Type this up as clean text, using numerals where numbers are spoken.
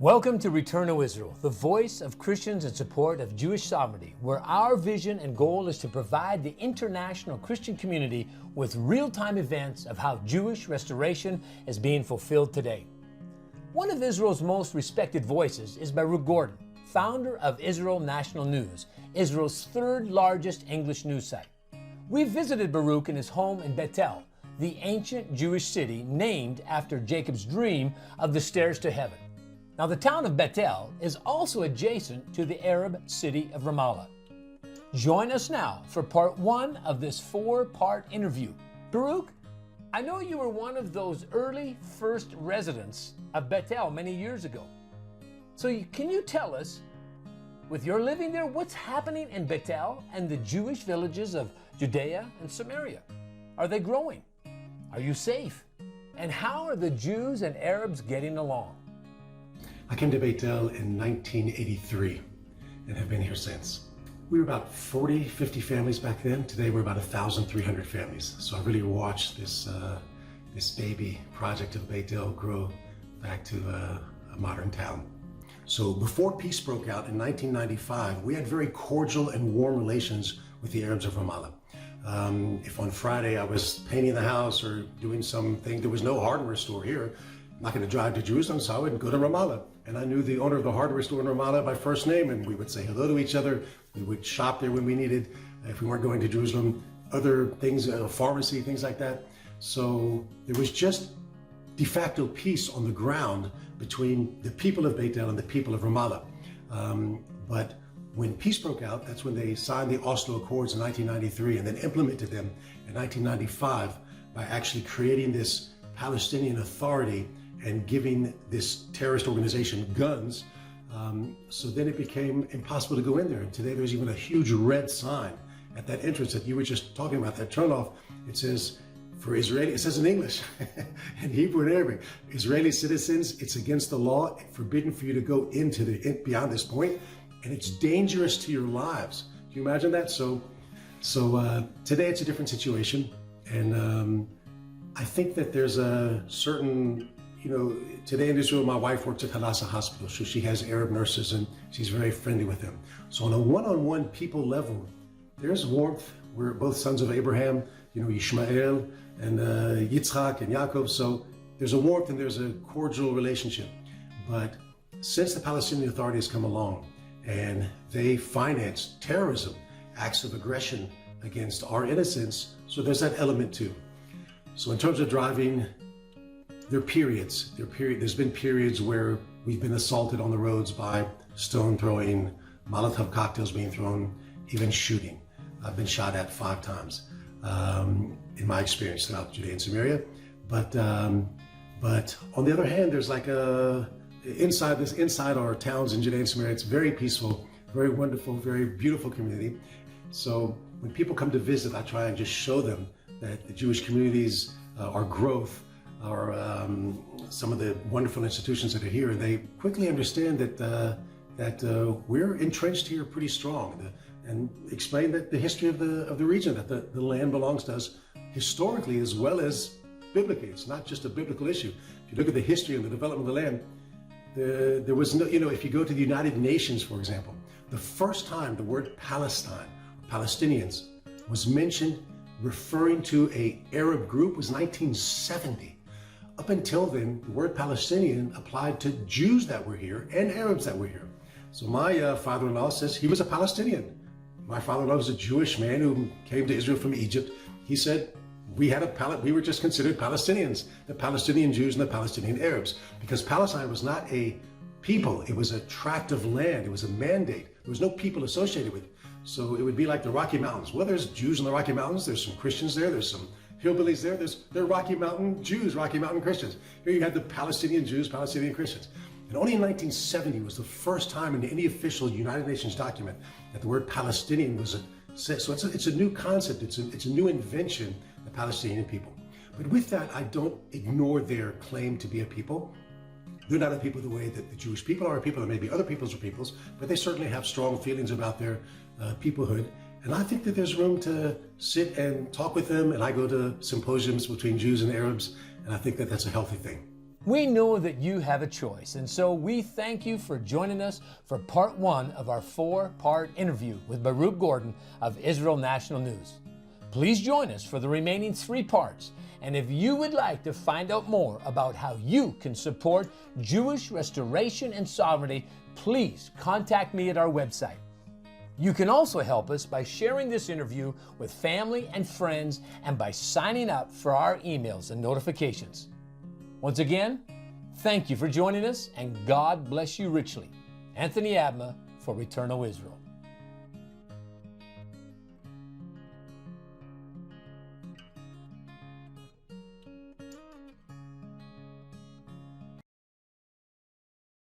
Welcome to Return to Israel, the voice of Christians in support of Jewish sovereignty, where our vision and goal is to provide the international Christian community with real-time events of how Jewish restoration is being fulfilled today. One of Israel's most respected voices is Baruch Gordon, founder of Israel National News, Israel's third largest English news site. We visited Baruch in his home in Beit El, the ancient Jewish city named after Jacob's dream of the stairs to heaven. Now, the town of Beit El is also adjacent to the Arab city of Ramallah. Join us now for part one of this four-part interview. Baruch, I know you were one of those early first residents of Beit El many years ago. So can you tell us, with your living there, what's happening in Beit El and the Jewish villages of Judea and Samaria? Are they growing? Are you safe? And how are the Jews and Arabs getting along? I came to Beit El in 1983 and have been here since. We were about 40, 50 families back then. Today we're about 1,300 families. So I really watched this baby project of Beit El grow back to a modern town. So before peace broke out in 1995, we had very cordial and warm relations with the Arabs of Ramallah. If on Friday I was painting the house or doing something, there was no hardware store here. I'm not going to drive to Jerusalem, so I would go to Ramallah. And I knew the owner of the hardware store in Ramallah by first name, and we would say hello to each other. We would shop there when we needed, if we weren't going to Jerusalem, other things, pharmacy, things like that. So there was just de facto peace on the ground between the people of Beit El and the people of Ramallah. But when peace broke out, that's when they signed the Oslo Accords in 1993 and then implemented them in 1995 by actually creating this Palestinian Authority and giving this terrorist organization guns. So then it became impossible to go in there. And today there's even a huge red sign at that entrance that you were just talking about, that turnoff. It says, for Israeli, it says in English, in Hebrew and Arabic, Israeli citizens, it's against the law, forbidden for you to go beyond this point, and it's dangerous to your lives. Can you imagine that? So today it's a different situation. And I think that there's a certain, today in Israel, my wife works at Hadassah Hospital, so she has Arab nurses and she's very friendly with them. So on a one-on-one people level, there's warmth. We're both sons of Abraham, Ishmael and Yitzchak and Yaakov. So there's a warmth and there's a cordial relationship. But since the Palestinian Authority has come along and they finance terrorism, acts of aggression against our innocence, so there's that element too. So in terms of driving, there are periods. There's been periods where we've been assaulted on the roads by stone throwing, Molotov cocktails being thrown, even shooting. I've been shot at 5 times in my experience throughout Judea and Samaria. But on the other hand, there's like inside our towns in Judea and Samaria, it's very peaceful, very wonderful, very beautiful community. So when people come to visit, I try and just show them that the Jewish communities, our growth, our some of the wonderful institutions that are here, and they quickly understand that we're entrenched here pretty strong, and explain that the history of the region, that the land belongs to us historically as well as biblically. It's not just a biblical issue. If you look at the history and the development of the land, there was no, if you go to the United Nations, for example, the first time the word Palestine, Palestinians, was mentioned referring to an Arab group was 1970. Up until then, the word Palestinian applied to Jews that were here and Arabs that were here. So my father-in-law says he was a Palestinian. My father-in-law was a Jewish man who came to Israel from Egypt. He said we were just considered Palestinians, the Palestinian Jews and the Palestinian Arabs, because Palestine was not a people. It was a tract of land. It was a mandate. There was no people associated with it. So it would be like the Rocky Mountains. Well, there's Jews in the Rocky Mountains. There's some Christians there. There's some hillbillies there. There are Rocky Mountain Jews, Rocky Mountain Christians. Here you had the Palestinian Jews, Palestinian Christians. And only in 1970 was the first time in any official United Nations document that the word Palestinian was said. So it's a new concept. It's a new invention, the Palestinian people. But with that, I don't ignore their claim to be a people. They're not a people the way that the Jewish people are a people, or maybe other peoples are peoples, but they certainly have strong feelings about their peoplehood. And I think that there's room to sit and talk with them. And I go to symposiums between Jews and Arabs, and I think that that's a healthy thing. We know that you have a choice, and so we thank you for joining us for part 1 of our 4-part interview with Baruch Gordon of Israel National News. Please join us for the remaining 3 parts, and if you would like to find out more about how you can support Jewish restoration and sovereignty, please contact me at our website. You can also help us by sharing this interview with family and friends and by signing up for our emails and notifications. Once again, thank you for joining us, and God bless you richly. Anthony Abma for Return, O Israel.